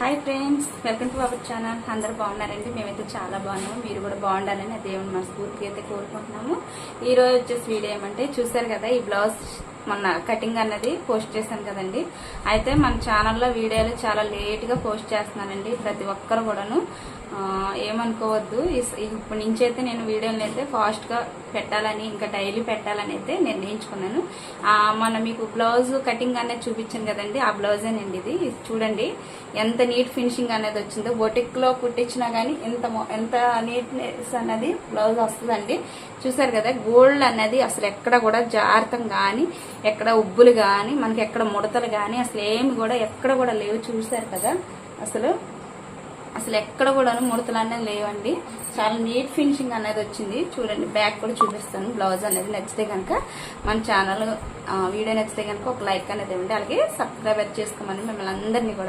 Hi friends, welcome to our channel. అందరూ బాగున్నారండి? మేమైతే చాలా బాగున్నాము. మీరు కూడా బాగుండాలని దేవుని మనస్ఫూర్తిగా అయితే కోరుకుంటున్నాము. ఈ రోజు వచ్చేసి వీడియో ఏమంటే, చూసారు కదా ఈ బ్లౌజ్ మొన్న కటింగ్ అన్నది పోస్ట్ చేశాను కదండి. అయితే మన ఛానల్లో వీడియోలు చాలా లేట్గా పోస్ట్ చేస్తున్నానండి. ప్రతి ఒక్కరు కూడాను ఏమనుకోవద్దు. ఇప్పటి నుంచి అయితే నేను వీడియోలు అయితే ఫాస్ట్గా పెట్టాలని, ఇంకా డైలీ పెట్టాలని అయితే నిర్ణయించుకున్నాను. మన మీకు బ్లౌజ్ కటింగ్ అనేది చూపించాను కదండి, ఆ బ్లౌజేనండి ఇది. చూడండి ఎంత నీట్ ఫినిషింగ్ అనేది వచ్చిందో. బొటిక్లో కుట్టించినా కానీ ఎంత నీట్నెస్ అనేది బ్లౌజ్ వస్తుందండి. చూసారు కదా, గోల్డ్ అనేది అసలు ఎక్కడ కూడా జాగ్రత్తం కానీ, ఎక్కడ ఉబ్బులు కానీ, మనకి ఎక్కడ ముడతలు కానీ అసలు ఏమి కూడా ఎక్కడ కూడా లేవు. చూసారు కదా, అసలు ఎక్కడ కూడా ముడతలు అనేది లేవండి. చాలా నీట్ ఫినిషింగ్ అనేది వచ్చింది. చూడండి, బ్యాక్ కూడా చూపిస్తాను. బ్లౌజ్ అనేది నచ్చితే కనుక మన ఛానల్ వీడియో నచ్చితే కనుక ఒక లైక్ అనేది ఇవ్వండి. అలాగే సబ్స్క్రైబ్ చేసుకోమని మిమ్మల్ని అందరినీ కూడా